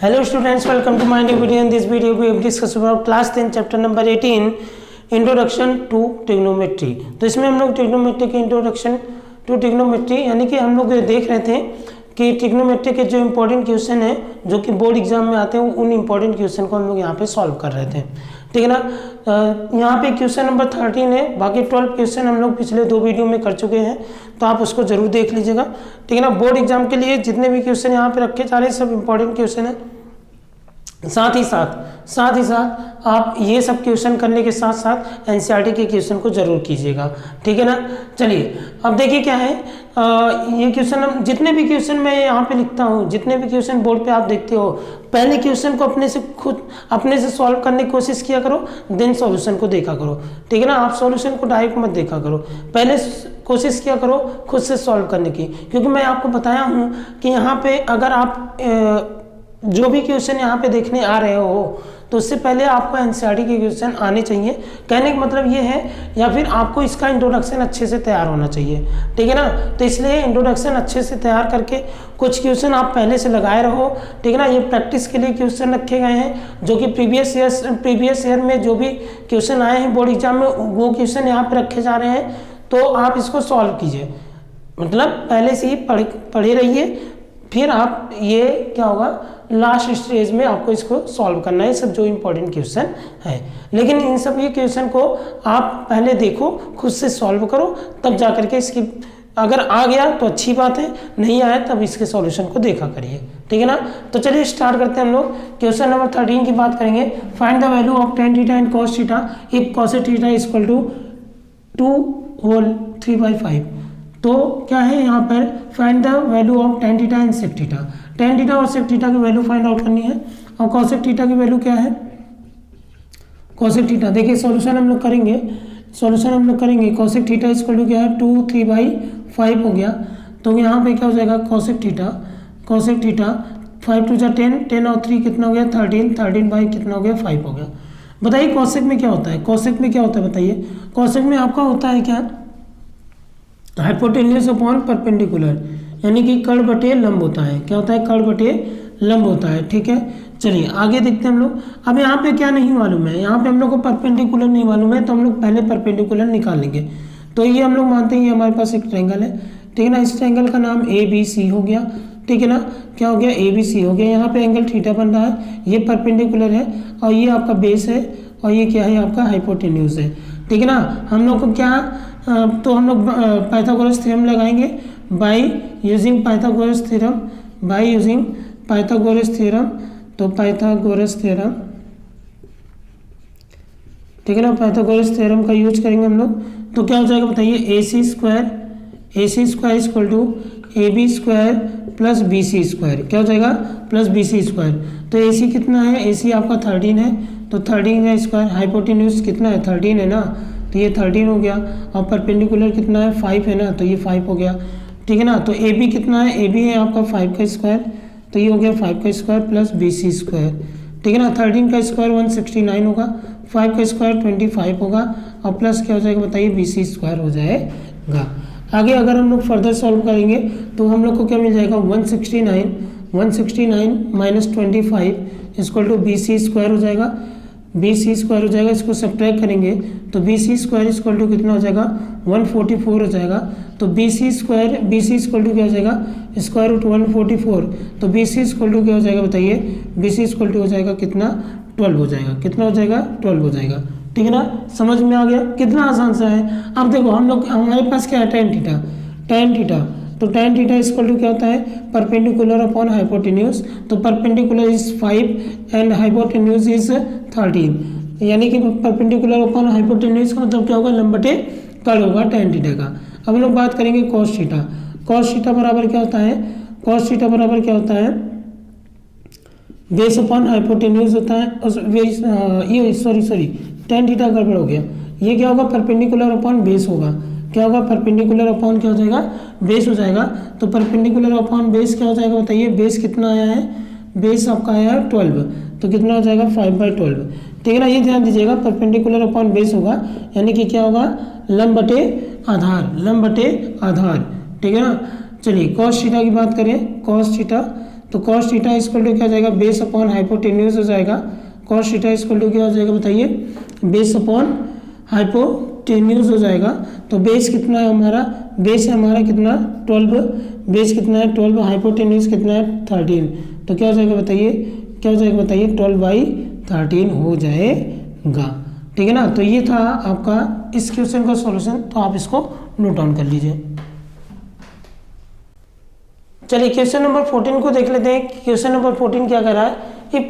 Hello students, welcome to my new video. In this video we will discuss about class 10 chapter number 18 introduction to trigonometry. तो इसमें हम लोग trigonometry की introduction to trigonometry यानी कि हम लोग देख रहे थे कि ट्रिग्नोमेट्री के जो इंपॉर्टेंट क्वेश्चन है जो कि बोर्ड एग्जाम में आते हैं उन इंपॉर्टेंट क्वेश्चन को हम लोग यहाँ पे सॉल्व कर रहे थे, ठीक है ना। यहाँ पे क्वेश्चन नंबर 13 है, बाकी 12 क्वेश्चन हम लोग पिछले 2 वीडियो में कर चुके हैं, तो आप उसको जरूर देख लीजिएगा, ठीक है ना। बोर्ड एग्जाम के लिए जितने भी क्वेश्चन यहाँ पे रखे जा रहे हैं सब इंपॉर्टेंट क्वेश्चन है। साथ ही साथ आप ये सब क्वेश्चन करने के साथ साथ एनसीईआरटी के क्वेश्चन को जरूर कीजिएगा, ठीक है ना। चलिए अब देखिए क्या है, ये क्वेश्चन हम जितने भी क्वेश्चन मैं यहाँ पे लिखता हूँ, जितने भी क्वेश्चन बोर्ड पे आप देखते हो, पहले क्वेश्चन को अपने से सॉल्व करने की कोशिश किया करो, देन सॉल्यूशन को देखा करो, ठीक है ना। आप सॉल्यूशन को डायरेक्ट मत देखा करो, पहले कोशिश किया करो खुद से सॉल्व करने की, क्योंकि मैं आपको बताया हूँ कि यहाँ पे अगर आप जो भी क्वेश्चन यहाँ पे देखने आ रहे हो तो उससे पहले आपको एनसीईआरटी के क्वेश्चन आने चाहिए। कहने का मतलब ये है, या फिर आपको इसका इंट्रोडक्शन अच्छे से तैयार होना चाहिए, ठीक है ना। तो इसलिए इंट्रोडक्शन अच्छे से तैयार करके कुछ क्वेश्चन आप पहले से लगाए रहो, ठीक है ना। ये प्रैक्टिस के लिए क्वेश्चन रखे गए हैं जो कि प्रीवियस ईयर में जो भी क्वेश्चन आए हैं बोर्ड एग्जाम में वो क्वेश्चन यहाँ पर रखे जा रहे हैं, तो आप इसको सॉल्व कीजिए, मतलब पहले से ही पढ़े रहिए, फिर आप ये क्या होगा लास्ट स्टेज में आपको इसको सॉल्व करना है, सब जो इम्पोर्टेंट क्वेश्चन है। लेकिन इन सब ये क्वेश्चन को आप पहले देखो, खुद से सॉल्व करो, तब जा करके इसकी अगर आ गया तो अच्छी बात है, नहीं आया तब इसके सॉल्यूशन को देखा करिए, ठीक है ना। तो चलिए स्टार्ट करते हैं हम लोग। क्वेश्चन नंबर 13 की बात करेंगे। Find the value of tan theta and cos theta if cos theta is equal to 2 whole 3/5। तो क्या है यहाँ पर, find the value of tan theta and sec theta. tan theta और sec थीटा की वैल्यू फाइंड आउट करनी है, और cosec थीटा की वैल्यू क्या है, cosec थीटा। देखिए सॉल्यूशन हम लोग करेंगे, cosec theta is equal to क्या है 2 3/5 हो गया। तो यहाँ पे क्या हो जाएगा cosec थीटा 5 2 10, 10 और 3 कितना हो गया 13 बाई कितना हो गया 5 हो गया। बताइए cosec में क्या होता है, बताइए। cosec में आपका होता है क्या, हाइपोटेन्यूज अपॉन परपेंडिकुलर, यानी कि कर्ण बटे लंब होता है। क्या होता है, कर्ण बटे लंब होता है, ठीक है। चलिए आगे देखते हैं हम लोग। अब यहाँ पे क्या नहीं मालूम है, यहाँ पे हम लोग को परपेंडिकुलर नहीं मालूम है, तो हम लोग पहले परपेंडिकुलर निकालेंगे। तो ये हम लोग मानते हैं ये हमारे पास एक ट्रायंगल है, ठीक है ना। इस ट्रायंगल का नाम ABC हो गया, ठीक है ना। क्या हो गया, ABC हो गया। यहाँ पे एंगल थीटा बन रहा है, ये परपेंडिकुलर है, और ये आपका बेस है, और ये क्या है आपका हाइपोटेन्यूज है, ठीक है ना। हम लोग को क्या, तो हम लोग पाइथागोरस थ्योरम लगाएंगे बाय यूजिंग पाइथागोरस थ्योरम, तो पाइथागोरस थ्योरम, ठीक है ना। पाइथागोरस थ्योरम का यूज करेंगे हम लोग, तो क्या हो जाएगा बताइए, AC square equal to AB square plus BC square. क्या हो जाएगा, प्लस BC स्क्वायर। तो AC कितना है, AC आपका 13 है, तो 13 का स्क्वायर, हाइपोटेन्यूज कितना है 13 है ना, तो ये 13 हो गया, और परपेंडिकुलर कितना है 5 है ना, तो ये 5 हो गया, ठीक है ना। तो AB कितना है, AB है आपका 5 का स्क्वायर, तो ये हो गया 5 का स्क्वायर प्लस BC स्क्वायर, ठीक है ना। 13 का स्क्वायर 169 होगा, 5 का स्क्वायर 25 होगा, और प्लस क्या हो जाएगा बताइए BC स्क्वायर हो जाएगा। आगे अगर हम लोग फर्दर सॉल्व करेंगे तो हम लोग को क्या मिल जाएगा, 169 minus 25 equal to BC square हो जाएगा, इसको सब्ट्रैक्ट करेंगे तो BC स्क्वायर इक्वल टू कितना हो जाएगा 144 हो जाएगा। तो BC इक्वल टू क्या हो जाएगा, स्क्वायर रूट 144, तो BC इक्वल टू क्या हो जाएगा बताइए, BC इक्वल टू हो जाएगा कितना 12 हो जाएगा, 12 हो जाएगा, ठीक है ना। समझ में आ गया, कितना आसान सा है। अब देखो हम लोग, हमारे पास क्या है tan थीटा, तो tan थीटा इक्वल टू क्या होता है, परपेंडिकुलर अपॉन हाइपोटेन्यूज। तो perpendicular is 5 and hypotenuse is 13, यानी कि परपेंडिकुलर अपॉन हाइपोटेन्यूज का मतलब क्या होगा, लंब बटे कर्ण होगा tan थीटा का। अब हम लोग बात करेंगे cos थीटा बराबर क्या होता है, बेस अपॉन हाइपोटेन्यूज होता है, ये सॉरी tan थीटा गड़बड़ हो गया, ये क्या होगा परपेंडिकुलर अपॉन बेस होगा। क्या होगा, परपेंडिकुलर अपॉन क्या हो जाएगा, बेस हो जाएगा। तो परपेंडिकुलर अपॉन बेस क्या हो जाएगा बताइए, बेस कितना आया है, बेस आपका आया है 12, तो कितना हो जाएगा 5/12, ठीक है ना। ये ध्यान दीजिएगा, परपेंडिकुलर अपॉन बेस होगा, यानी कि क्या होगा, लंब बटे आधार, ठीक है ना। चलिए cos थीटा की बात करें, cos थीटा, तो कॉस थीटा इक्वल टू क्या हो जाएगा, बेस अपॉन हाइपोटेन्यूज हो जाएगा। कॉस थीटा इक्वल टू क्या हो जाएगा बताइए, बेस अपॉन हाइपोटेन्यूज हो जाएगा। तो बेस कितना है हमारा, बेस है हमारा कितना 12, बेस कितना है 12, हाइपोटेन्यूज कितना है 13। तो क्या हो जाएगा बताइए, क्या हो जाएगा बताइए, 12/13 हो जाएगा। ठीक है ना। तो ये था आपका इस क्वेश्चन का सॉल्यूशन, तो आप इसको नोट डाउन कर लीजिए। चलिए क्वेश्चन नंबर 14 को देख लेते हैं। क्वेश्चन नंबर 14 क्या कर रहा है,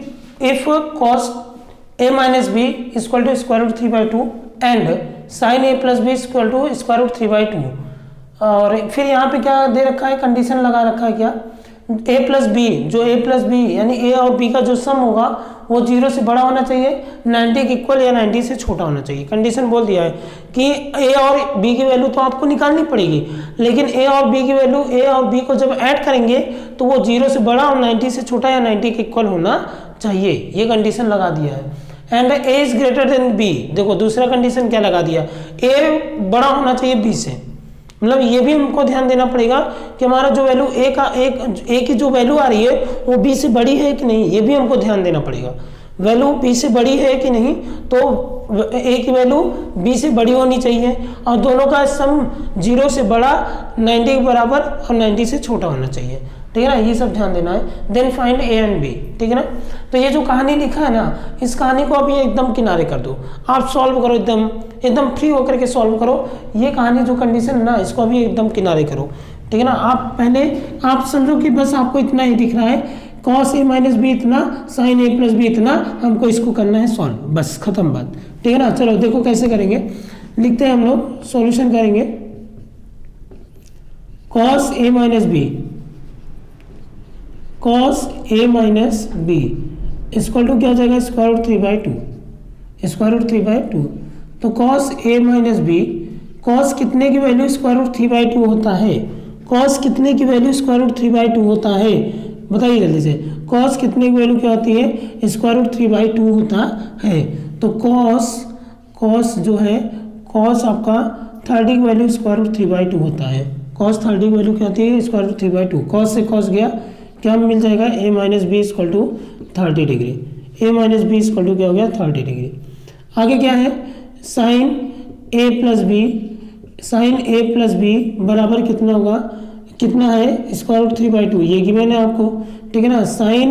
if cos a minus B equal to square root 3/2 and sine a plus B equal to square root 3/2। और फिर यहाँ पे क्या दे रखा है, कंडीशन लगा रखा है क्या, a प्लस बी, जो a प्लस बी यानी a और b का जो सम होगा वो 0 से बड़ा होना चाहिए, 90 के इक्वल या 90 से छोटा होना चाहिए। कंडीशन बोल दिया है कि a और b की वैल्यू तो आपको निकालनी पड़ेगी, लेकिन a और b की वैल्यू, a और b को जब ऐड करेंगे तो वो 0 से बड़ा और 90 से छोटा या 90 के इक्वल होना चाहिए, ये कंडीशन लगा दिया है। And a is greater then b, देखो दूसरा कंडीशन क्या लगा दिया, a बड़ा होना चाहिए b से, मतलब ये भी हमको ध्यान देना पड़ेगा कि हमारा जो वैल्यू ए की जो वैल्यू आ रही है वो बी से बड़ी है कि नहीं, ये भी हमको ध्यान देना पड़ेगा। वैल्यू बी से बड़ी है कि नहीं, तो ए की वैल्यू बी से बड़ी होनी चाहिए और दोनों का सम 0 से बड़ा, 90 के बराबर और 90 से छोटा होना चाहिए। ठीक है ना, ये सब ध्यान देना है। Then find A and B. ठीक है ना, तो ये जो कहानी लिखा है ना, इस कहानी को अभी एकदम किनारे कर दो, आप सॉल्व करो, एकदम फ्री होकर के सॉल्व करो। ये कहानी जो कंडीशन है ना, इसको अभी एकदम किनारे करो। ठीक है ना, आप पहले आप समझो कि बस आपको इतना ही दिख रहा है, कॉस ए माइनस बी इतना, साइन ए प्लस बी इतना, हमको इसको करना है सॉल्व, बस खत्म बात। ठीक है ना, चलो देखो कैसे करेंगे, लिखते हैं हम लोग, सॉल्यूशन करेंगे। Cos A minus B, cos A minus B equal to क्या हो जाएगा, स्क्वायर रूट 3/2, स्क्वायर रूट 3/2। तो cos A minus B, cos कितने की वैल्यू स्क्वायर रूट 3/2 होता है, कॉस कितने की वैल्यू स्क्वायर रूट 3/2 होता है, बताइए जल्दी से। कॉस कितने की वैल्यू क्या होती है, स्क्वायर रूट 3/2 होता है। तो कॉस जो है, कॉस आपका 30 की वैल्यू स्क्वायर रूट 3/2 होता है। कॉस 30 की वैल्यू क्या होती है, स्क्वायर रूट 3/2। कॉस से कॉस गया, क्या मिल जाएगा, A minus B equal to 30 degree, A minus B equal to क्या हो गया 30 डिग्री। आगे क्या है, sine A plus B, sine A plus B बराबर कितना होगा, कितना है, स्क्वायर रूट 3/2, ये गिवन है आपको। ठीक है ना, sign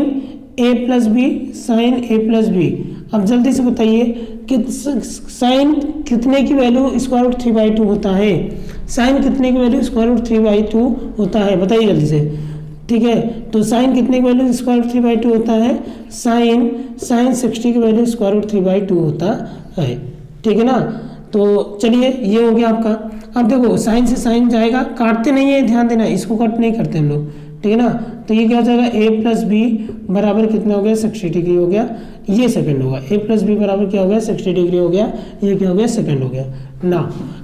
A plus B, sine A plus B. अब जल्दी से बताइए कि साइन कितने की वैल्यू स्क्वायर रूट 3/2 होता है, साइन कितने की वैल्यू स्क्वायर रूट 3/2 होता है, बताइए जल्दी से। ठीक है, तो साइन कितने की वैल्यू स्क्वायर रूट 3/2 होता है, साइन 60 की वैल्यू स्क्वायर रूट 3/2 होता है। ठीक है ना, तो चलिए ये हो गया आपका। अब देखो साइन से साइन जाएगा, काटते नहीं है, ध्यान देना, इसको कट नहीं करते हम लोग। ठीक है ना, तो ये क्या हो जाएगा, ए प्लस बी बराबर कितना हो गया, 60 डिग्री हो गया, ये सेकंड होगा। ए प्लस बी बराबर क्या हो गया, 60 डिग्री हो गया, ये क्या हो गया, सेकंड हो गया ना।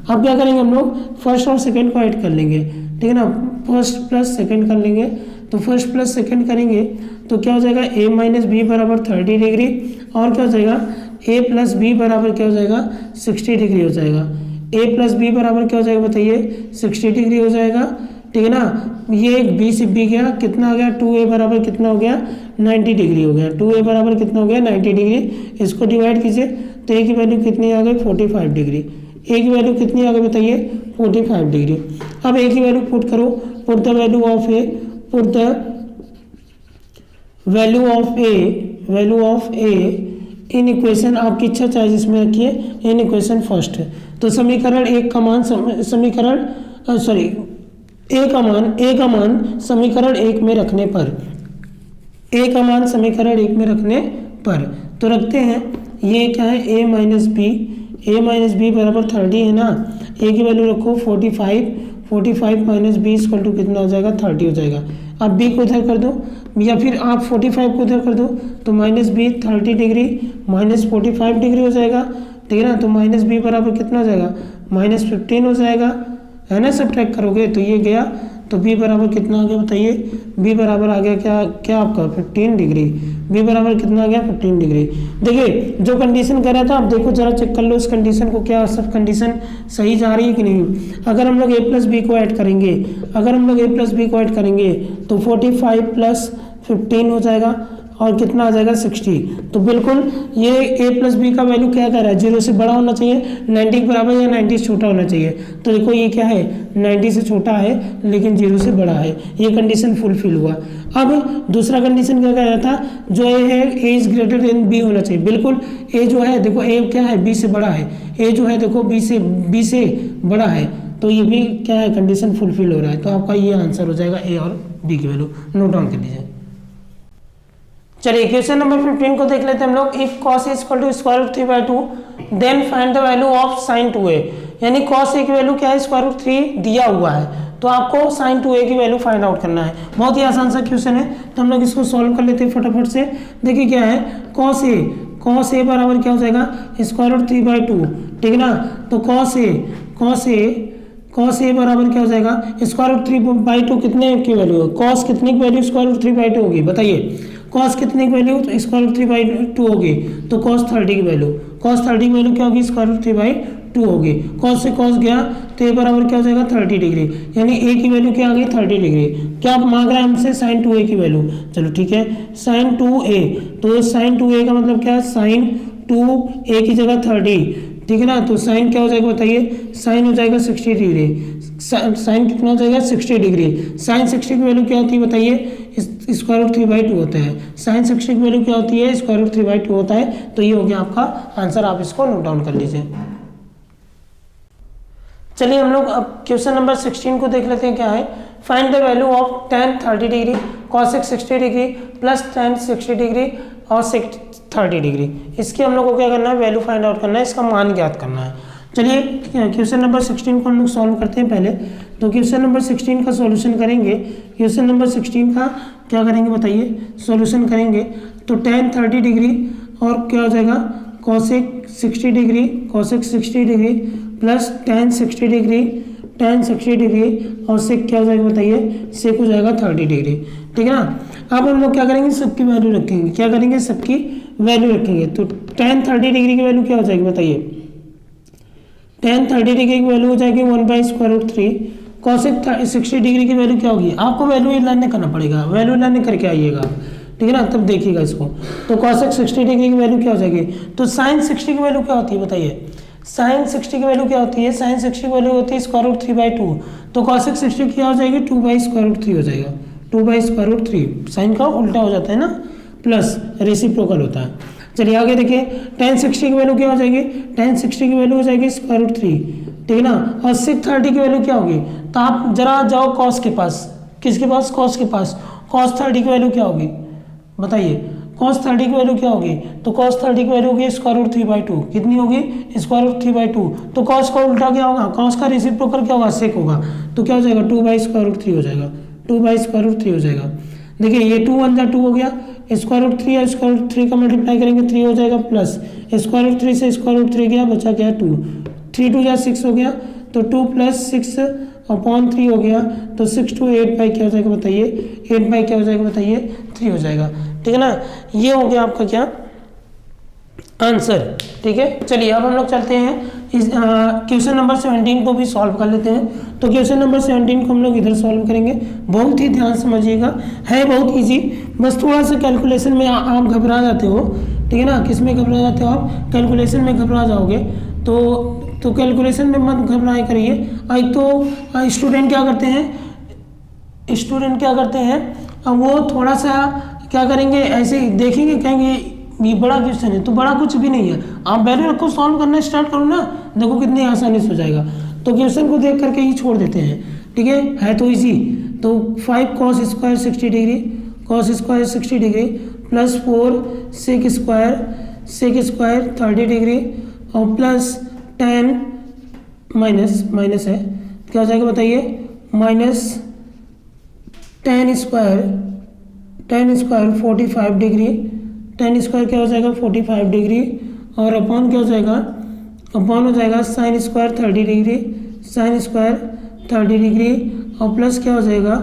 अब क्या करेंगे हम लोग, फर्स्ट और सेकंड को ऐड कर लेंगे। ठीक है ना, फर्स्ट प्लस सेकंड कर लेंगे, तो फर्स्ट प्लस सेकंड करेंगे तो क्या हो जाएगा, ए माइनस बी बराबर 30 डिग्री, और क्या हो जाएगा, ए प्लस बी बराबर क्या हो जाएगा, 60 डिग्री हो जाएगा। ए प्लस बी बराबर क्या हो जाएगा बताइए, 60 डिग्री हो जाएगा। ठीक है ना, ये एक बी से बी गया, कितना आ गया, 2a बराबर कितना हो गया, 90 डिग्री हो गया। 2a बराबर कितना हो गया, 90 डिग्री। इसको डिवाइड कीजिए तो ए की वैल्यू कितनी आ गई, 45 डिग्री। ए की वैल्यू कितनी आ गई बताइए, 45 डिग्री। अब ए की वैल्यू पुट करो, put the value of A, put the value of A in equation, आपकी इच्छा चाहे जिसमें रखिए, इन इक्वेशन फर्स्ट। तो समीकरण एक का मान, समीकरण सॉरी ए का मान समीकरण एक में रखने पर, ए का मान समीकरण एक में रखने पर तो रखते हैं, ये क्या है, ए माइनस बी बराबर 30 है ना, ए की वैल्यू रखो 45 माइनस बी इक्वल टू कितना हो जाएगा, 30 हो जाएगा। अब बी को इधर कर दो, या फिर आप 45 को इधर कर दो, तो minus B 30 degree minus 45 degree हो जाएगा। ठीक है ना, तो माइनस बी बराबर कितना हो जाएगा, माइनस 15 हो जाएगा, है ना। सब ट्रैक करोगे तो ये गया, तो बी बराबर कितना आ गया बताइए, बी बराबर आ गया क्या आपका 15 डिग्री। बी बराबर कितना आ गया, 15 डिग्री। देखिए जो कंडीशन कर रहा था, आप देखो जरा चेक कर लो इस कंडीशन को, क्या सब कंडीशन सही जा रही है कि नहीं। अगर हम लोग ए प्लस बी को ऐड करेंगे, तो 45 प्लस 15 हो जाएगा और कितना आ जाएगा 60। तो बिल्कुल ये a प्लस बी का वैल्यू क्या कर रहा है, 0 से बड़ा होना चाहिए, 90 के बराबर या 90 से छोटा होना चाहिए। तो देखो ये क्या है, 90 से छोटा है लेकिन 0 से बड़ा है, ये कंडीशन फुलफिल हुआ। अब दूसरा कंडीशन क्या कह रहा था, जो ए है a is greater than B होना चाहिए। बिल्कुल a जो है देखो a क्या है, b से बड़ा है, a जो है देखो b से बड़ा है, तो ये भी क्या है, कंडीशन फुलफिल हो रहा है। तो आपका ये आंसर हो जाएगा a और b की वैल्यू, नोट डाउन कर लीजिए। चलिए क्वेश्चन नंबर 15 को देख लेते हैं हम लोग। If cos a equal to square root 3/2 then find the value of sin 2a। यानी cos a की वैल्यू क्या है, स्क्वायर रूट 3 दिया हुआ है, तो आपको sin 2a की वैल्यू फाइंड आउट करना है। बहुत ही आसान सा क्वेश्चन है, तो हम लोग इसको सॉल्व कर लेते हैं फटाफट से। देखिए क्या है, cos a बराबर क्या हो जाएगा, स्क्वायर रूट 3/2, ठीक है ना। तो cos a बराबर क्या हो जाएगा, स्क्वायर रूट 3/2 कितने की वैल्यू है, cos कितने की वैल्यू स्क्वायर रूट 3/2 होगी, बताइए। cos कितने की वैल्यू, तो स्क्वायर रूट 3/2 होगी, तो cos 30 की वैल्यू, cos 30 की वैल्यू क्या होगी, स्क्वायर रूट 3/2 होगी। cos से cos गया तो a बराबर क्या हो जाएगा 30 डिग्री, यानी a की वैल्यू क्या आ गई 30 डिग्री। क्या आप मांग रहे हैं हमसे, sin 2a की वैल्यू। चलो ठीक है, sin 2a, तो sin 2a का मतलब क्या है, sin 2a की जगह 30, ठीक है ना। तो साइन क्या हो जाएगा बताइए, साइन हो जाएगा 60 डिग्री। साइन कितना हो जाएगा 60 डिग्री। साइन 60 की वैल्यू क्या होती है बताइए, स्क्वायर रूट 3/2 होता है। साइन 60 की वैल्यू क्या होती है, स्क्वायर रूट 3/2 होता है। तो ये हो गया आपका आंसर, आप इसको नोट डाउन कर लीजिए। चलिए हम लोग अब क्वेश्चन नंबर 16 को देख लेते हैं। क्या है, find the value of tan 30 degree, cos 60 degree plus tan 60 degree और sec 30 डिग्री। इसकी हम लोग को क्या करना है, वैल्यू फाइंड आउट करना है, इसका मान ज्ञात करना है। चलिए क्वेश्चन नंबर 16 को हम लोग सॉल्व करते हैं पहले। तो क्वेश्चन नंबर 16 का सॉल्यूशन करेंगे। क्वेश्चन नंबर 16 का क्या करेंगे बताइए, सॉल्यूशन करेंगे। तो tan 30 डिग्री और क्या हो जाएगा, cosec 60 degree, cosec 60 degree plus tan 60 degree, tan 60 degree और sec क्या हो जाएगा बताइए, sec हो जाएगा 30 डिग्री, ठीक है ना। अब हम लोग क्या करेंगे, सबकी वैल्यू रखेंगे। क्या करेंगे, सबकी वैल्यू रखेंगे। तो tan 30 डिग्री की वैल्यू क्या हो जाएगी बताइए, tan 30 डिग्री की वैल्यू हो जाएगी 1/√3। cosec 60 डिग्री की वैल्यू क्या होगी, आपको वैल्यू लर्न करना पड़ेगा, वैल्यू लर्न करके आइएगा, ठीक है ना, तब देखिएगा इसको। तो cosec 60 डिग्री की वैल्यू क्या हो जाएगी। तो sin 60 की वैल्यू क्या होती है बताइए, sin 60 की वैल्यू क्या होती है, sin 60 की वैल्यू होती है स्क्वायर रूट 3/2। तो cosec 60 क्या हो जाएगी, 2/√3 हो जाएगा, 2/√3। साइन का उल्टा हो जाता है ना, प्लस रेसिप्रोकल होता है। चलिए आगे देखिए, tan 60 की वैल्यू क्या हो जाएगी, tan 60 की वैल्यू हो जाएगी स्क्वायर रूट 3, ठीक है ना। और sec 30 की वैल्यू क्या होगी, तो आप जरा जाओ cos के पास, किसके पास, cos के पास। cos 30 की वैल्यू क्या होगी बताइए, cos 30 की वैल्यू क्या होगी, तो cos 30 की वैल्यू होगी स्क्वायर रूट 3/2। कितनी होगी, स्क्वायर रूट 3/2। तो cos का उल्टा क्या होगा, cos का रेसिप्रोकल क्या होगा, sec होगा। तो क्या हो जाएगा, 2/√3 हो जाएगा, 2/√3 हो जाएगा। देखिए ये 2 1 जा 2 हो गया, स्क्वायर रूट 3 है, स्क्वायर रूट 3 का मल्टीप्लाई करेंगे 3 हो जाएगा, प्लस स्क्वायर रूट 3 से स्क्वायर रूट 3 गया, बचा क्या 2, 3 2 जा 6 हो गया, तो 2 + 6/3 हो गया। तो 6 to 8 क्या हो जाएगा बताइए, 8 क्या हो जाएगा बताइए, 3 हो जाएगा, ठीक है ना। ये हो गया आपका क्या आंसर, ठीक है। चलिए अब हम लोग चलते हैं इस क्वेश्चन नंबर 17 को भी सॉल्व कर लेते हैं। तो क्वेश्चन नंबर 17 को हम लोग इधर सॉल्व करेंगे, बहुत ही ध्यान समझिएगा, है बहुत इजी, बस थोड़ा सा कैलकुलेशन में आप घबरा जाते हो, ठीक है ना। किस में घबरा जाते हो आप, कैलकुलेशन में घबरा जाओगे, तो कैलकुलेशन में मत घबराए करिए। एक तो स्टूडेंट क्या करते हैं, अब वो थोड़ा सा क्या करेंगे, ऐसे देखेंगे, कहेंगे ये बड़ा क्वेश्चन है, तो बड़ा कुछ भी नहीं है, आप वैल्यू रखो, सॉल्व करना स्टार्ट करो ना, देखो कितनी आसानी से हो जाएगा। तो क्वेश्चन को देख करके ही छोड़ देते हैं, ठीक है तो इजी। तो 5 cos square 60 degree, cos square 60 degree plus 4 sec square 30 degree और प्लस tan माइनस है, क्या हो जाएगा बताइए, minus tan square 45 degree, tan square क्या हो जाएगा 45 डिग्री और अपॉन क्या हो जाएगा, अपॉन हो जाएगा sin square 30 degree, sin square 30 degree और प्लस क्या हो जाएगा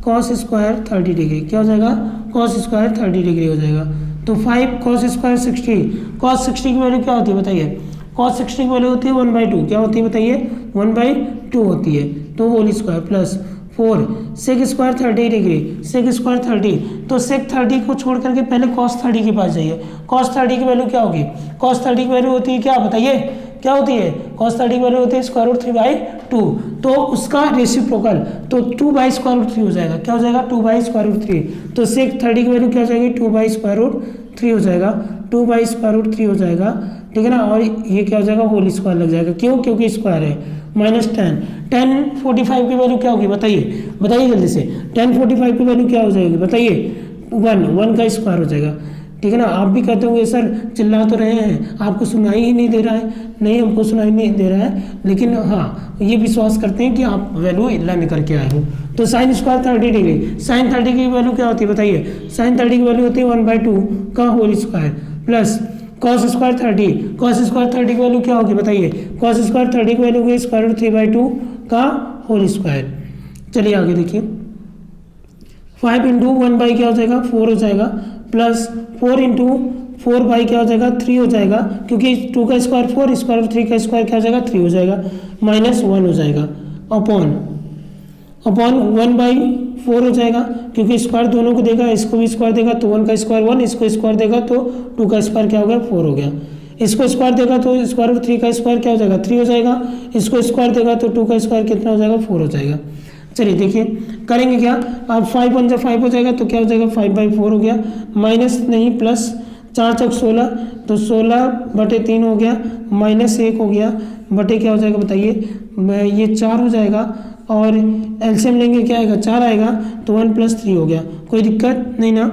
cos स्क्वायर 30 डिग्री, क्या हो जाएगा cos स्क्वायर 30 डिग्री हो जाएगा। तो 5 cos स्क्वायर 60, cos 60 की वैल्यू क्या होती है बताइए, cos 60 की वैल्यू होती है 1/2, क्या होती है बताइए 1/2 होती है, तो whole square plus 4 sec square 30 degree, sec square 30, तो सेक 30 को छोड़ करके पहले कॉस 30 के पास जाइए। कॉस 30 की वैल्यू क्या होगी? कॉस 30 की वैल्यू होती है क्या, बताइए क्या होती है? कॉस 30 की वैल्यू होती है स्क्वायर रूट 3/2, तो उसका रेसिप्रोकल तो 2/स्क्वायर रूट 3 हो जाएगा। क्या हो जाएगा? 2/स्क्वायर रूट 3। तो सेक 30 की वैल्यू क्या हो जाएगी? 2/स्क्वायर रूट 3 हो जाएगा, 2/स्क्वायर रूट 3 हो जाएगा, ठीक है ना। और ये क्या हो जाएगा? होल स्क्वायर लग जाएगा, क्यों? क्योंकि स्क्वायर है। -10, tan 45 की वैल्यू क्या होगी? बताइए बताइए जल्दी से, tan 45 की वैल्यू क्या हो जाएगी? बताइए, 1 का स्क्वायर हो जाएगा, ठीक है ना। आप भी कहते होंगे सर चिल्ला तो रहे हैं, आपको सुनाई ही नहीं दे रहा है। नहीं, हमको सुनाई नहीं दे रहा है, लेकिन हाँ ये विश्वास करते हैं कि आप वैल्यू लाने करके आए हो। तो साइन स्क्वायर 30 डिग्री, साइन 30 की वैल्यू क्या होती है? बताइए, साइन 30 की वैल्यू होती है 1/2 का whole square plus cos square 30, cos square 30 की वैल्यू क्या होगी? बताइए, कॉस स्क्वायर 30 की वैल्यू होगी स्क्वायर रूट 3/2 का होल स्क्वायर। चलिए आगे देखिए, 5 इंटू 1 क्या हो जाएगा? 4 हो जाएगा, प्लस 4 इंटू 4 क्या हो जाएगा? 3 हो जाएगा, क्योंकि 2 का स्क्वायर 4, स्क्वायर रूट 3 का स्क्वायर क्या हो जाएगा? 3 हो जाएगा, -1 हो जाएगा, अपॉन 1/4 हो जाएगा, क्योंकि स्क्वायर दोनों को देगा, इसको भी स्क्वायर देगा तो 1 का स्क्वायर 1, इसको स्क्वायर देगा तो 2 का स्क्वायर क्या हो गया? 4 हो गया। इसको स्क्वायर देगा तो स्क्वायर रूट 3 का स्क्वायर क्या हो जाएगा? 3 हो जाएगा। इसको स्क्वायर देगा तो 2 का स्क्वायर कितना हो जाएगा? 4 हो जाएगा। चलिए देखिए करेंगे क्या, अब 5 1 जा 5 हो जाएगा, तो क्या हो जाएगा? 5/4 हो गया, माइनस नहीं प्लस 4 चौक 16, तो 16/3 हो गया, -1 हो गया, बटे क्या हो जाएगा? बताइए, ये 4 हो जाएगा, और एलसीएम लेंगे क्या आएगा? 4 आएगा, तो 1 + 3 हो गया। कोई दिक्कत नहीं ना।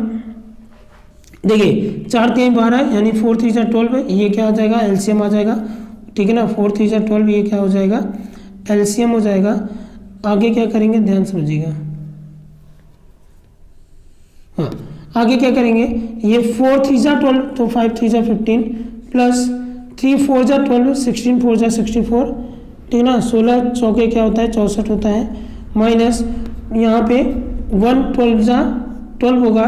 देखिए 4 3 12, यानी 4 3 जा 12 है, ये क्या आ जाएगा? एलसीएम आ जाएगा, ठीक है ना। 4 3 जा 12, ये क्या हो जाएगा? एलसीएम हो जाएगा। आगे क्या करेंगे, ध्यान समझिएगा। हाँ, आगे क्या करेंगे, ये 4 3 जा 12, तो 5 3 जा 15, प्लस 3 4 जा 12, 16 4 जा 64, ठीक है ना। 16 चौके क्या होता है? 64 होता है, माइनस यहाँ पे 1 12 जा 12 होगा,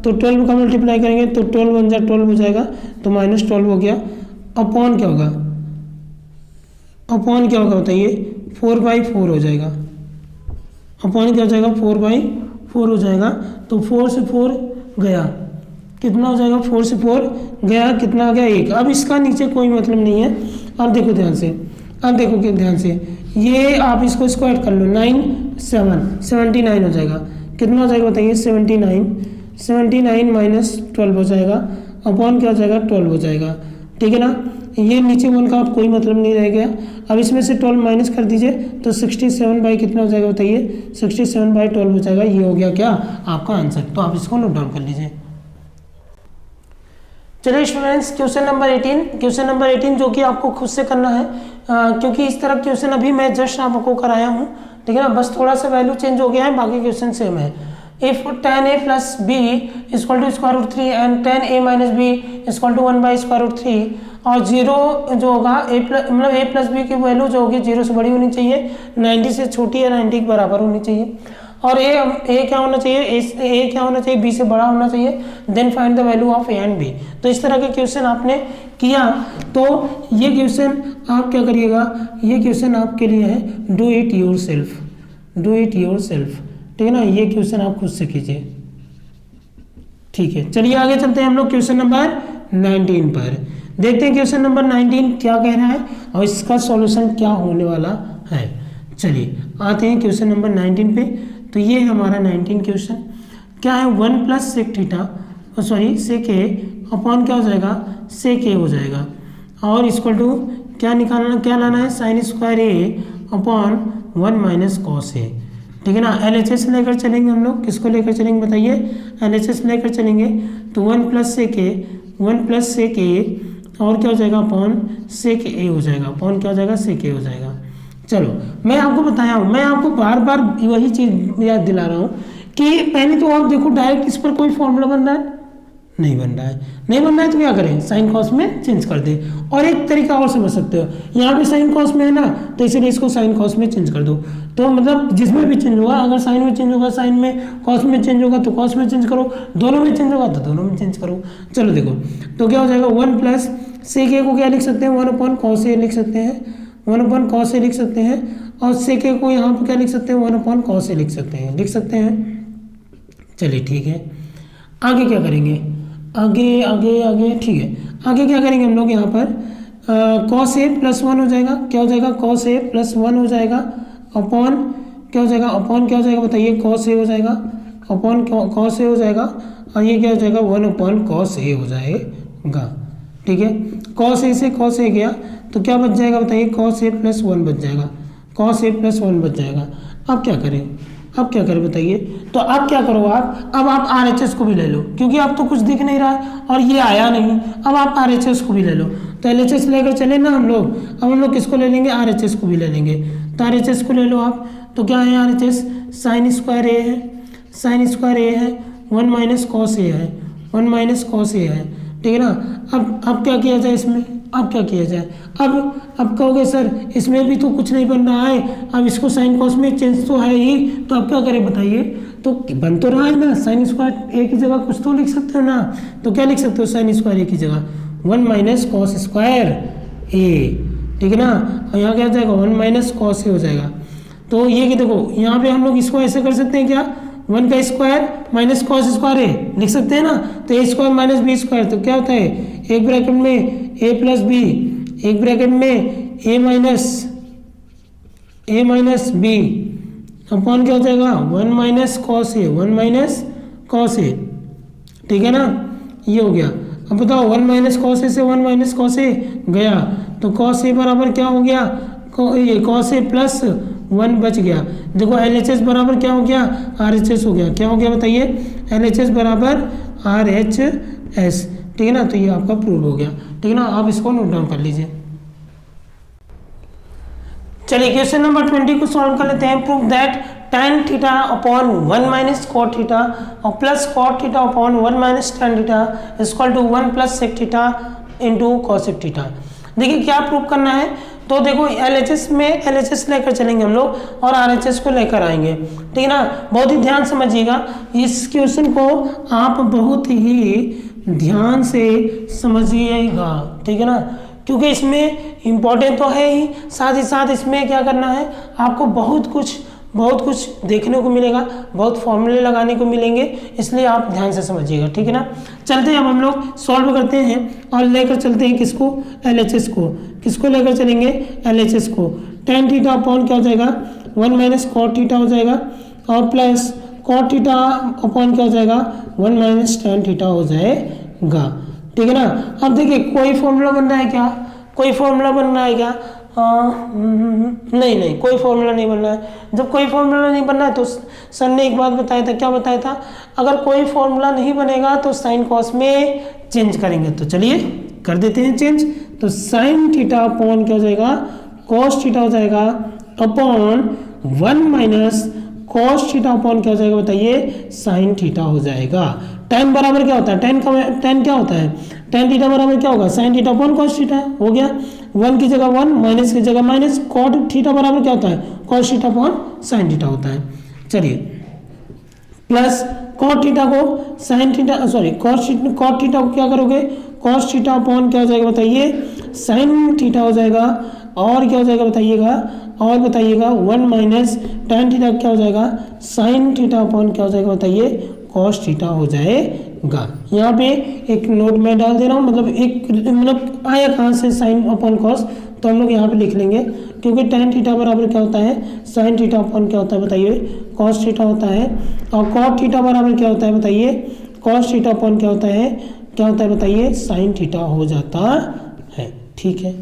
तो 12 का मल्टीप्लाई करेंगे तो 12 1 जा 12 हो जाएगा, तो -12 हो गया। अपॉन क्या होगा? अपॉन क्या होगा बताइए? 4/4 हो जाएगा। अपॉन क्या हो जाएगा? 4/4 हो जाएगा। तो 4 से 4 गया, कितना हो जाएगा? 4 से 4 गया, कितना आ गया? 1। अब इसका नीचे कोई मतलब नहीं है। अब देखो ध्यान से, अब देखो कि ध्यान से, ये आप इसको स्क्वायर कर लो, 9 7 79 हो जाएगा। कितना हो जाएगा बताइए? 79 -12 हो जाएगा, अपॉन क्या हो जाएगा? 12 हो जाएगा, ठीक है ना। ये नीचे 1 का आप कोई मतलब नहीं रह गया। अब इसमें से 12 माइनस कर दीजिए, तो 67 कितना हो जाएगा बताइए? 67/12 हो जाएगा। ये हो गया क्या? आपका आंसर। तो आप इसको नोट डाउन कर लीजिए। चलिए स्टूडेंट्स, क्वेश्चन नंबर 18 जो कि आपको खुद से करना है, क्योंकि इस तरह क्वेश्चन अभी मैं जस्ट आपको कराया हूँ, ठीक है ना। बस थोड़ा सा वैल्यू चेंज हो गया है, बाकी क्वेश्चन सेम है। If tan a + b = √3 and tan a - b = 1/√3, और 0 जो होगा मतलब a + b की वैल्यू जो होगी 0 से बड़ी होनी चाहिए, 90 से छोटी या 90 के बराबर होनी चाहिए, और a क्या होना चाहिए? a क्या होना चाहिए? b से बड़ा होना चाहिए। Then find the value of a and b। तो इस तरह के क्वेश्चन आपने किया, तो ये क्वेश्चन आप क्या करिएगा, ये क्वेश्चन आपके लिए है डू इट योर सेल्फ, ठीक है ना। ये क्वेश्चन आप खुद से कीजिए, ठीक है। चलिए आगे चलते हैं हम लोग क्वेश्चन नंबर 19 पर। देखते हैं क्वेश्चन नंबर 19 क्या कह रहा है और इसका सॉल्यूशन क्या होने वाला है। चलिए आते हैं क्वेश्चन नंबर 19 पे। तो ये है हमारा 19 क्वेश्चन। क्या है? 1 + sec a अपॉन क्या हो जाएगा? sec a हो जाएगा, और इक्वल टू क्या लाना है? sin square a upon 1 - cos a, ठीक है ना। LHS लेकर चलेंगे हम लोग। किसको लेकर चलेंगे बताइए? LHS लेकर चलेंगे। तो 1 + sec a और क्या हो जाएगा? अपॉन sec a हो जाएगा। अपॉन क्या हो जाएगा? sec a हो जाएगा। चलो मैं आपको बताया हूँ, मैं आपको बार बार वही चीज़ याद दिला रहा हूँ कि पहले तो आप देखो डायरेक्ट इस पर कोई फॉर्मूला बन रहा है? नहीं बन रहा है तो क्या करें? साइन कॉस में चेंज कर दे। और एक तरीका और समझ सकते हो, यहाँ पे साइन कॉस में है ना, तो इसलिए इसको साइन कॉस में चेंज कर दो। तो मतलब जिसमें भी चेंज होगा, अगर साइन में चेंज होगा साइन में, कॉस में चेंज होगा तो कॉस में चेंज करो, दोनों में चेंज होगा तो दोनों में चेंज करो। चलो देखो, तो क्या हो जाएगा? 1 + sec a को क्या लिख सकते हैं? 1/cos a लिख सकते हैं, 1/cos a लिख सकते हैं। और सेक ए को यहाँ पे क्या लिख सकते हैं, 1/cos ए लिख सकते हैं, चलिए ठीक है। आगे क्या करेंगे, आगे ठीक है, आगे क्या करेंगे हम लोग यहाँ पर cos a + 1 हो जाएगा, क्या हो जाएगा, cos a + 1 हो जाएगा अपॉन क्या हो जाएगा, बताइए, cos a हो जाएगा अपॉन cos a हो जाएगा, और ये क्या हो जाएगा, 1/cos a हो जाएगा। ठीक है, cos a से cos a गया तो क्या बच जाएगा, बताइए, cos a + 1 बच जाएगा, अब क्या करें बताइए। तो अब क्या करो अब आप RHS को भी ले लो, क्योंकि अब तो कुछ दिख नहीं रहा है और ये आया नहीं, अब आप RHS को भी ले लो। तो LHS लेकर चले ना हम लोग, अब हम लोग किसको ले लेंगे, RHS को भी ले लेंगे। तो RHS को ले लो आप, तो क्या है RHS, sin स्क्वायर ए है, 1 - cos a है, ठीक है ना। अब क्या किया जाए इसमें, अब कहोगे सर इसमें भी तो कुछ नहीं बन रहा है, अब इसको साइन कॉस में चेंज तो है ही, तो अब क्या करें बताइए। तो बन तो रहा है ना, साइन स्क्वायर ए की जगह कुछ तो लिख सकते हो ना, तो क्या लिख सकते हो, साइन स्क्वायर ए की जगह 1 - cos स्क्वायर ए, ठीक है ना। और यहाँ क्या हो जाएगा, 1 - cos ए हो जाएगा। तो ये कि देखो यहाँ पे हम लोग इसको ऐसे कर सकते हैं क्या, 1 का square minus cos square A लिख सकते हैं ना। तो a square minus B square, तो क्या होता है, एक ब्रैकेट में a + b, एक ब्रैकेट में a माइनस b अपॉन क्या हो जाएगा, 1 - cos a, ठीक है ना, ये हो गया। अब बताओ 1 - cos a से 1 - cos a गया, तो cos a बराबर क्या हो गया, ये cos a + 1 बच गया। देखो LHS बराबर क्या हो गया, RHS हो गया, क्या हो गया बताइए, LHS बराबर RHS, ठीक है ना। तो ये आपका प्रूव हो गया, ठीक है ना। आप इसको नोट डाउन कर लीजिए। चलिए क्वेश्चन नंबर 20 को सॉल्व कर लेते हैं। Prove that tan theta upon 1 - cot theta और plus cot theta upon 1 - tan theta equal to 1 + sec theta into cosec theta. देखिए क्या प्रूव करना है, तो देखो LHS लेकर चलेंगे हम लोग और RHS को लेकर आएंगे, ठीक है ना। बहुत ही ध्यान समझिएगा इस क्वेश्चन को, आप बहुत ही ध्यान से समझिएगा, ठीक है ना, क्योंकि इसमें इम्पोर्टेंट तो है ही, साथ ही साथ इसमें क्या करना है, आपको बहुत कुछ देखने को मिलेगा, बहुत फॉर्मूले लगाने को मिलेंगे, इसलिए आप ध्यान से समझिएगा, ठीक है ना। चलते हैं अब हम लोग सॉल्व करते हैं और लेकर चलते हैं किसको, LHS को। किसको लेकर चलेंगे, LHS को। tan थीटा अपॉन क्या हो जाएगा, 1 - cot थीटा हो जाएगा और प्लस cot थीटा अपॉन क्या हो जाएगा, 1 - tan थीटा हो जाएगा, ठीक है ना। अब देखिए कोई फॉर्मूला बन रहा है क्या, नहीं, कोई फॉर्मूला नहीं बन रहा है। जब कोई फॉर्मूला नहीं बन रहा है तो सर ने एक बात बताया था, क्या बताया था, अगर कोई फॉर्मूला नहीं बनेगा तो साइन कॉस में चेंज करेंगे। तो चलिए कर देते हैं चेंज। तो साइन थीटा अपॉन क्या हो जाएगा, कॉस थीटा हो जाएगा अपॉन 1 - cos थीटा अपॉन क्या हो जाएगा बताइए, साइन थीटा हो जाएगा। tan बराबर क्या होता है, tan क्या होता है, tan थीटा बराबर क्या होगा, sign theta upon cos theta, हो गया। 1 की जगह 1, माइनस की जगह माइनस, cot थीटा बराबर क्या होता है, cos theta upon sine theta होता है। चलिए प्लस cot थीटा को साइन थीटा cot थीटा को क्या करोगे, cos थीटा अपॉन क्या हो जाएगा बताइए, साइन थीटा हो जाएगा, और क्या हो जाएगा बताइएगा, 1 - tan थीटा क्या हो जाएगा, साइन थीटा अपॉन क्या हो जाएगा बताइए, cos थीटा हो जाएगा। यहाँ पे एक नोट मैं डाल दे रहा हूँ, मतलब आया कहाँ से साइन अपॉन cos, तो हम लोग यहाँ पे लिख लेंगे, क्योंकि tan थीटा बराबर क्या होता है, साइन थीटा अपॉन क्या होता है बताइए, cos थीटा होता है, और cot थीटा बराबर क्या होता है बताइए, cos थीटा अपॉन क्या होता है बताइए, साइन थीटा हो जाता है, ठीक है।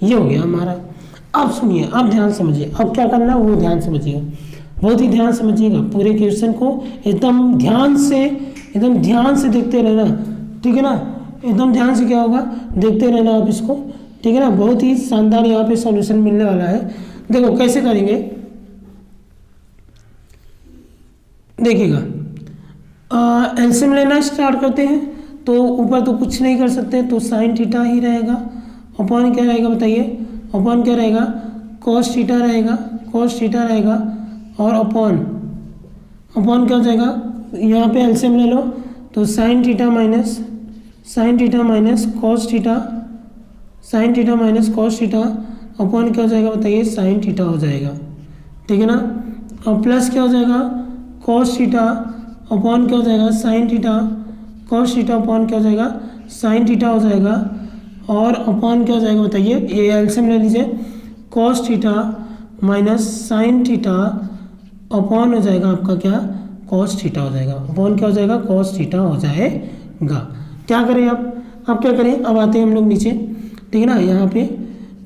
ये हो गया हमारा। अब सुनिए, अब ध्यान समझिए, अब क्या करना है वो ध्यान समझिएगा, बहुत ही ध्यान समझिएगा, पूरे क्वेश्चन को एकदम ध्यान से देखते रहना, ठीक है ना। एकदम ध्यान से क्या होगा, देखते रहना आप इसको, ठीक है ना। बहुत ही शानदार यहाँ पे सॉल्यूशन मिलने वाला है। देखो कैसे करेंगे, देखिएगा, एलसीएम लेना स्टार्ट करते हैं। तो ऊपर तो कुछ नहीं कर सकते, तो साइन थीटा ही रहेगा, अपॉन क्या रहेगा बताइए, अपॉन क्या रहेगा, cos थीटा रहेगा, और अपॉन क्या हो जाएगा, यहाँ पे एलसीएम ले लो, तो sine theta minus cos theta upon क्या हो जाएगा बताइए, साइन थीटा हो जाएगा, ठीक है ना। और प्लस क्या हो जाएगा कॉस थीटा अपॉन क्या हो जाएगा sine theta, cos theta upon क्या हो जाएगा साइन थीटा हो जाएगा, और अपॉन क्या हो जाएगा बताइए, ये एलसीएम ले लीजिए, cos theta minus sine theta upon हो जाएगा आपका क्या कॉस थीटा हो जाएगा, अपॉन क्या हो जाएगा कॉस थीटा हो जाएगा। क्या करें अब क्या करें, अब आते हैं हम लोग नीचे, ठीक है ना। यहाँ पे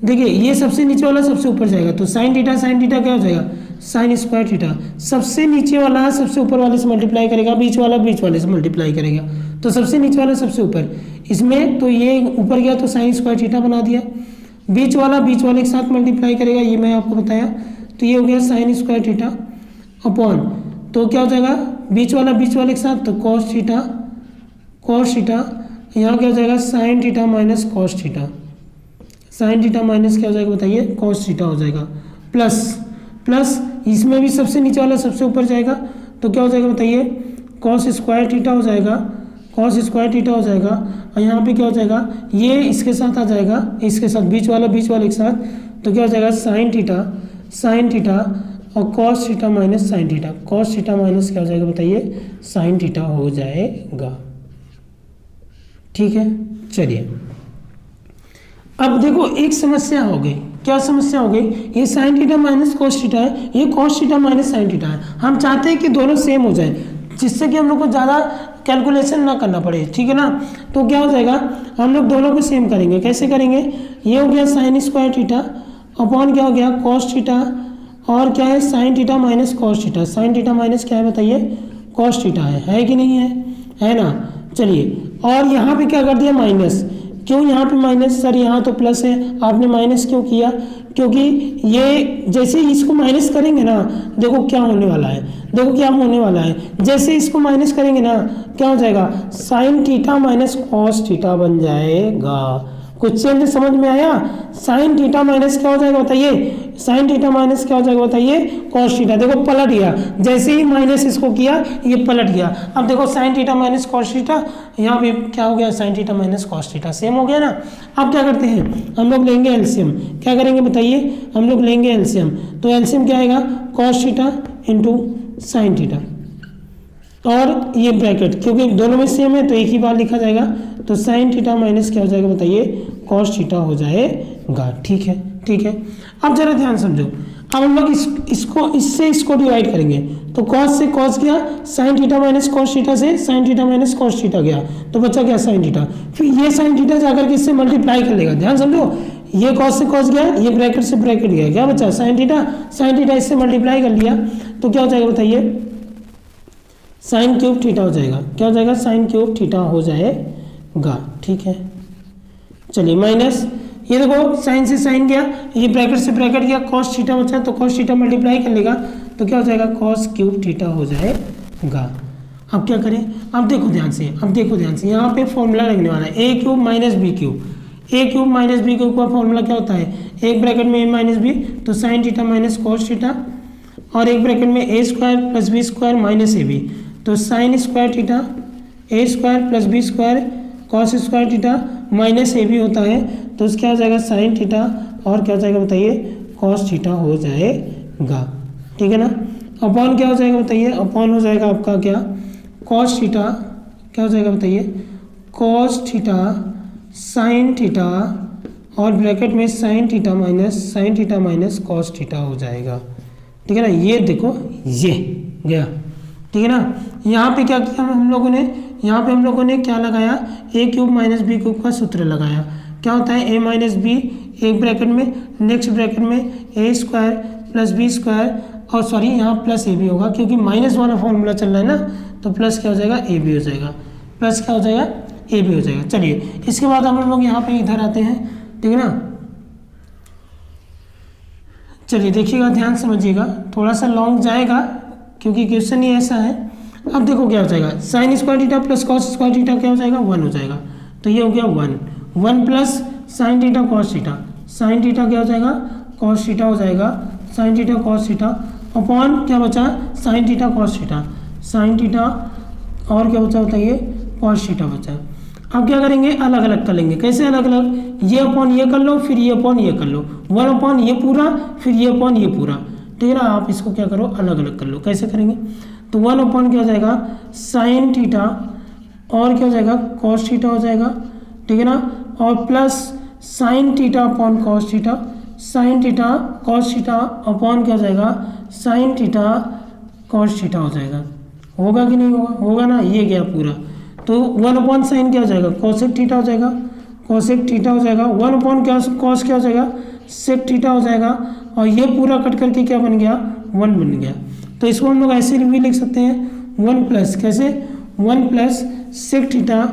देखिए ये सबसे नीचे वाला सबसे ऊपर जाएगा, तो साइन थीटा क्या हो जाएगा साइन स्क्वायर थीटा, सबसे नीचे वाला सबसे ऊपर वाले से मल्टीप्लाई करेगा, बीच वाला बीच वाले से मल्टीप्लाई करेगा, तो सबसे नीचे वाला सबसे ऊपर, इसमें तो ये ऊपर गया तो साइन स्क्वायर थीटा बना दिया, बीच वाला बीच वाले के साथ मल्टीप्लाई करेगा, ये मैं आपको बताया, तो ये हो गया साइन स्क्वायर थीटा अपॉन, तो क्या हो जाएगा बीच वाला बीच वाले के साथ, तो कॉस थीटा, यहाँ क्या हो जाएगा sign theta minus cos theta, sign theta minus क्या हो जाएगा बताइए कॉस थीटा हो जाएगा, प्लस इसमें भी सबसे नीचे वाला सबसे ऊपर जाएगा, तो क्या हो जाएगा बताइए कॉस स्क्वायर थीटा हो जाएगा, और यहाँ पे क्या हो जाएगा ये इसके साथ आ जाएगा, इसके साथ बीच वाला बीच वाले के साथ, तो क्या हो जाएगा साइन थीटा और cos theta minus sine theta, cos theta minus क्या हो जाएगा बताइए साइन थीटा हो जाएगा। ठीक है, चलिए अब देखो एक समस्या हो गई, क्या समस्या हो गई, ये sign theta minus cos theta है, ये cos theta minus sine theta है, हम चाहते हैं कि दोनों सेम हो जाए, जिससे कि हम लोग को ज़्यादा कैलकुलेशन ना करना पड़े, ठीक है ना। तो क्या हो जाएगा हम लोग दोनों को सेम करेंगे, कैसे करेंगे, ये हो गया साइन स्क्वायर थीटा अपॉन क्या हो गया कॉस थीटा, और क्या है sign theta minus cos theta, sign theta minus क्या है बताइए कॉस थीटा है कि नहीं है ना। चलिए और यहाँ पे क्या कर दिया माइनस, क्यों यहाँ पे माइनस, सर यहाँ तो प्लस है, आपने माइनस क्यों किया, क्योंकि ये जैसे इसको माइनस करेंगे ना, देखो क्या होने वाला है, जैसे इसको माइनस करेंगे ना क्या हो जाएगा sign theta minus cos theta बन जाएगा। कुछ चेंज समझ में आया, साइन थीटा माइनस क्या हो जाएगा बताइए, साइन थीटा माइनस क्या हो जाएगा बताइए कॉस थीटा, देखो पलट गया, जैसे ही माइनस इसको किया ये पलट गया, अब देखो sign theta minus cos theta, यहाँ पे क्या हो गया sine theta minus cos theta same हो गया ना। अब क्या करते हैं हम लोग लेंगे एलसीएम, क्या करेंगे बताइए, हम लोग लेंगे एलसीएम, तो एलसीएम क्या आएगा cos theta into sine theta, और ये ब्रैकेट क्योंकि दोनों में सेम है तो एक ही बार लिखा जाएगा, तो साइन थीटा माइनस क्या हो जाएगा बताइए कॉस थीटा हो जाएगा। ठीक है, अब जरा ध्यान समझो, अब हम लोग इसको डिवाइड करेंगे, तो कॉस से कॉस गया, sine theta minus cos theta से sine theta minus cos theta गया, तो बचा गया साइन थीटा, फिर ये साइन थीटा जाकर के इससे मल्टीप्लाई कर लेगा, ध्यान समझो, ये कॉस से कॉस गया, ये ब्रैकेट से ब्रैकेट गया, क्या बचा साइन थीटा इससे मल्टीप्लाई कर लिया, तो क्या हो जाएगा बताइए साइन क्यूब थीटा हो जाएगा, क्या हो जाएगा साइन क्यूब थीटा हो जाएगा। ठीक है, चलिए माइनस, ये देखो साइन से साइन गया, ये ब्रैकेट से ब्रैकेट गया, कॉस थीटा बचा, तो कॉस थीटा मल्टीप्लाई कर लेगा, तो क्या हो जाएगा कॉस क्यूब थीटा हो जाएगा। अब क्या करें, अब देखो ध्यान से, यहाँ पे फॉर्मूला लगने वाला है A cube minus B cube का फॉर्मूला क्या होता है, एक ब्रैकेट में ए माइनस बी, तो sine theta minus cos theta, और एक ब्रैकेट में A square plus B square minus A B, तो sine square theta A square plus B square cos square theta minus A B होता है, तो उसका हो जाएगा साइन थीटा, और क्या हो जाएगा बताइए कॉस थीटा हो जाएगा। ठीक है ना, अपॉन क्या हो जाएगा बताइए, अपॉन हो जाएगा आपका क्या कॉस थीटा, क्या हो जाएगा बताइए कॉस थीटा साइन थीटा, और ब्रैकेट में sign theta minus cos theta हो जाएगा। ठीक है ना, ये देखो ये गया, ठीक है ना। यहाँ पे क्या किया हम लोगों ने क्या लगाया, ए क्यूब माइनस बी क्यूब का सूत्र लगाया, क्या होता है ए माइनस बी, एक ब्रैकेट में, नेक्स्ट ब्रैकेट में A square plus B square, और सॉरी यहाँ प्लस ए बी होगा क्योंकि माइनस वाला फॉर्मूला चल रहा है ना, तो प्लस क्या हो जाएगा ए बी हो जाएगा, प्लस क्या हो जाएगा ए बी हो जाएगा। चलिए इसके बाद हम लोग यहाँ पे इधर आते हैं, ठीक है ना। चलिए देखिएगा, ध्यान समझिएगा, थोड़ा सा लॉन्ग जाएगा क्योंकि क्वेश्चन ही ऐसा है। अब देखो क्या हो जाएगा, sign square theta plus cos square theta क्या हो जाएगा 1 हो जाएगा, तो ये हो गया 1 plus sine theta cos theta, sine theta क्या हो जाएगा कॉस थीटा हो जाएगा, sine theta cos theta upon क्या बचा sine theta cos theta, sine theta और क्या बचा बताइए कॉस थीटा बचा। अब क्या करेंगे, अलग अलग कर लेंगे, कैसे अलग अलग, ये अपॉन ये कर लो, फिर ये अपॉन ये कर लो, 1 अपॉन ये पूरा, फिर ये अपॉन ये पूरा, ठीक है ना। आप इसको क्या करो, अलग अलग कर लो। कैसे करेंगे, तो 1 अपॉन क्या हो जाएगा साइन थीटा और क्या हो जाएगा कॉस थीटा हो जाएगा, ठीक है ना, और plus sine theta upon cos theta, sine theta cos theta upon क्या हो जाएगा साइन थीटा कॉस थीटा हो जाएगा। होगा कि नहीं होगा, होगा ना, ये गया पूरा। तो 1 अपॉन साइन क्या हो जाएगा कॉसेक थीटा हो जाएगा, कॉसेक थीटा हो जाएगा। 1 अपॉन क्या कॉस क्या हो जाएगा सेक थीटा हो जाएगा, और ये पूरा कट करके क्या बन गया 1 बन गया। तो इसको हम लोग ऐसे भी लिख सकते हैं 1 प्लस कैसे 1 प्लस सेक थीटा,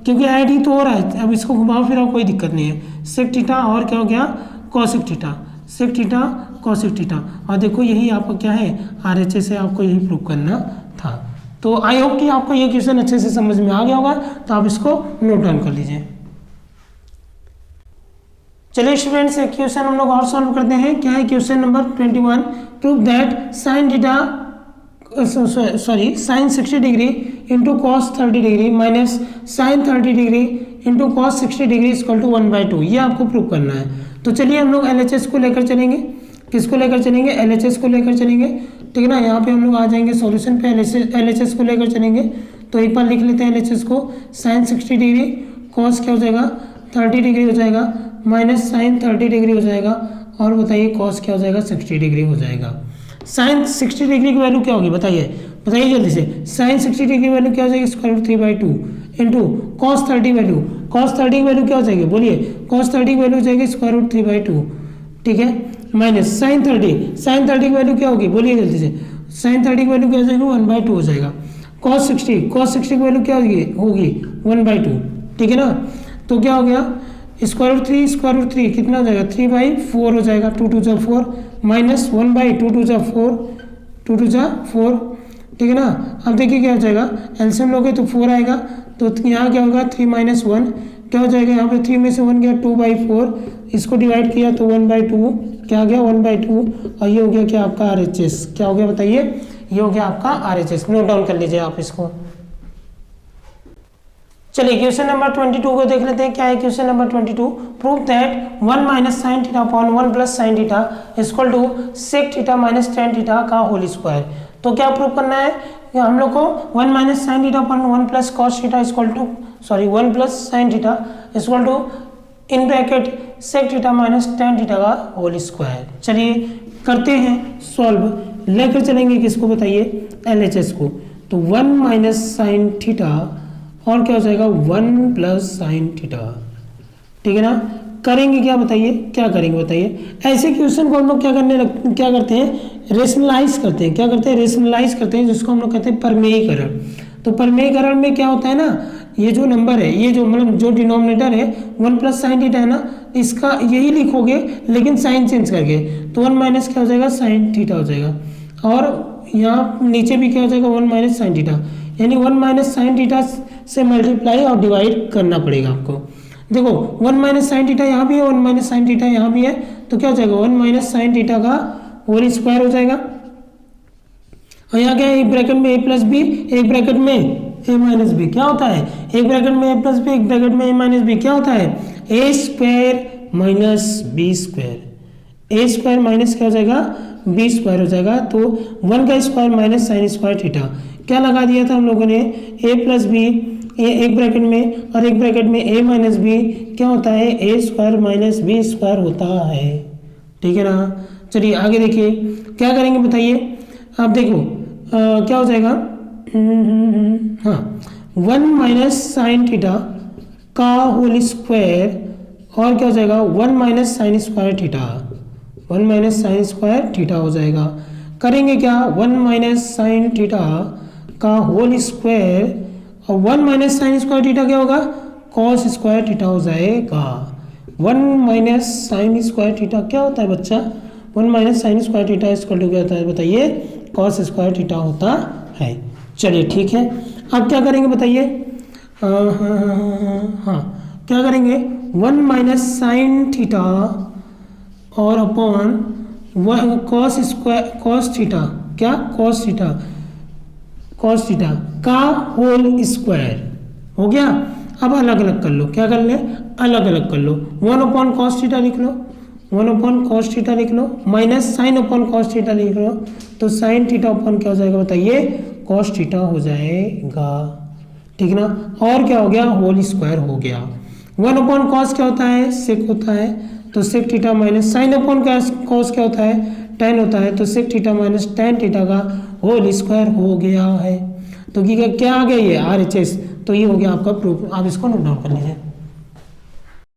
क्योंकि ऐड ही तो हो रहा है, अब इसको घुमाओ फिराओ कोई दिक्कत नहीं है। सेक थीटा और क्या हो गया cosec theta, sec theta cosec theta. और देखो यही आपका क्या है RHS है, आपको यही प्रूव करना था। तो आई होप कि आपको ये क्वेश्चन अच्छे से समझ में आ गया होगा, तो आप इसको नोट डाउन कर लीजिए। चलिए स्टूडेंट्स एक क्वेश्चन हम लोग और सॉल्व करते हैं। क्या है question number 21, prove that sine theta sine 60 degree into cos 30 degree minus sine 30 degree into cos 60 degree equal to 1/2। ये आपको प्रूव करना है। तो चलिए हम लोग LHS को लेकर चलेंगे। किसको लेकर चलेंगे, LHS को लेकर चलेंगे, ठीक है ना। यहाँ पे हम लोग आ जाएंगे सॉल्यूशन पे, LHS को लेकर चलेंगे। तो एक बार लिख लेते हैं LHS को, साइन 60 डिग्री कॉस क्या हो जाएगा 30 डिग्री हो जाएगा माइनस साइन 30 डिग्री हो जाएगा, और बताइए कॉस क्या हो जाएगा 60 डिग्री हो जाएगा। साइन 60 डिग्री की वैल्यू क्या होगी बताइए, बताइए जल्दी से। साइन 60 डिग्री की वैल्यू क्या हो जाएगी square root 3/2 into cos 30 value, cos 30 की वैल्यू क्या हो जाएगी बोलिए, कॉस 30 की वैल्यू हो जाएगी स्क्वायर रूट 3/2, ठीक है, माइनस साइन 30, साइन 30 की वैल्यू क्या होगी बोलिए जल्दी से। साइन 30 की वैल्यू क्या हो जाएगी 1/2 हो जाएगा। कॉस 60, कॉस 60 की वैल्यू क्या होगी 1/2, ठीक है ना। तो क्या हो गया स्क्वायर रूट 3 कितना हो जाएगा 3/4 हो जाएगा, 2 2 जा 4 माइनस 1/2 2 जा 4 2 2 जा 4, ठीक है ना। अब देखिए क्या हो जाएगा, एलसीएम लोगे तो 4 आएगा, तो यहाँ क्या होगा 3 - 1 क्या हो जाएगा, यहाँ पे 3 में से 1 गया 2/4, इसको डिवाइड किया तो 1/2 क्या आ गया 1/2, और ये हो गया क्या आपका RHS, क्या हो गया बताइए, ये हो गया आपका RHS। नोट डाउन कर लीजिए आप इसको। चलिए क्वेश्चन नंबर 22 को देख लेते हैं। क्या है question number 22, prove that 1 minus sine theta upon 1 plus sine theta equal to sec theta minus tan theta का होल स्क्वायर। तो क्या प्रूव करना है हम लोग को 1 minus sine theta upon 1 plus cos theta equal to 1 plus sine theta equal to in bracket sec theta minus tan theta का whole square. चलिए करते हैं सॉल्व, लेकर चलेंगे किसको बताइए LHS को। तो 1 माइनस साइन थीटा और क्या हो जाएगा 1 प्लस साइन थीटा, ठीक है ना। करेंगे क्या बताइए, क्या करेंगे बताइए। ऐसे क्वेश्चन को हम लोग क्या करते हैं रेशनलाइज करते हैं, क्या करते हैं रेशनलाइज करते हैं, जिसको हम लोग कहते हैं परमेयीकरण। तो परमेयीकरण में क्या होता है ना, ये जो नंबर है, ये जो मतलब जो डिनोमिनेटर है 1 प्लस साइन थीटा है ना, इसका यही लिखोगे लेकिन साइन चेंज करके। तो 1 माइनस क्या हो जाएगा साइन थीटा हो जाएगा, और यहाँ नीचे भी क्या हो जाएगा 1 माइनस साइन थीटा, यानी 1 माइनस साइन थीटा से मल्टीप्लाई और डिवाइड करना पड़ेगा आपको। देखो 1 माइनस साइन थीटा यहाँ भी है, 1 माइनस साइन थीटा यहाँ भी है, तो क्या हो जाएगा 1 माइनस साइन थीटा का होल स्क्वायर हो जाएगा। और यहाँ क्या है एक ब्रैकेट में a प्लस बी, एक ब्रैकेट में a माइनस बी, क्या होता है एक ब्रैकेट में a प्लस बी, एक ब्रैकेट में a माइनस बी, क्या होता है a square minus B square, a square minus क्या हो जाएगा बी स्क्वायर हो जाएगा। तो 1 का square minus sine square theta, क्या लगा दिया था हम लोगों ने a प्लस बी, एक ब्रैकेट में और एक ब्रैकेट में a माइनस बी, क्या होता है a square minus B square होता है, ठीक है ना। चलिए आगे देखिए क्या करेंगे बताइए। आप देखो क्या हो जाएगा हाँ 1 माइनस साइन थीटा का होल स्क्वायर और क्या हो जाएगा 1 minus sine square theta, 1 minus sine square theta हो जाएगा। करेंगे क्या 1 माइनस साइन थीटा का होल स्क्वायर, और 1 माइनस साइन स्क्वायर थीटा क्या होगा कॉस स्क्वायर थीटा हो जाएगा। 1 माइनस साइन स्क्वायर थीटा क्या होता है बच्चा, 1 minus sine square theta equal to क्या होता है बताइए कॉस स्क्वायर थीटा होता है। चलिए ठीक है, अब क्या करेंगे बताइए। हाँ क्या करेंगे 1 माइनस साइन थीटा और upon cos square cos theta, क्या कॉस थीटा का होल स्क्वायर हो गया। अब अलग अलग कर लो, क्या कर ले अलग अलग कर लो, 1 अपॉन कॉस थीटा लिख लो, 1 अपॉन कॉस थीटा लिख लो, minus sine upon cos theta लिख लो, तो साइन थीटा अपॉन क्या हो जाएगा बताइए, कॉस थीटा हो जाएगा, ठीक ना। और क्या हो गया, होल स्क्वायर हो गया। 1 अपॉन कॉस क्या होता है, सेक होता है, तो sec theta minus sine upon cos क्या होता है, टेन होता है, तो sec theta minus tan theta का होल स्क्वायर हो गया है। तो क्या आ गया ये RHS, तो ये हो गया आपका प्रूफ। आप इसको नोट डाउन कर लीजिए।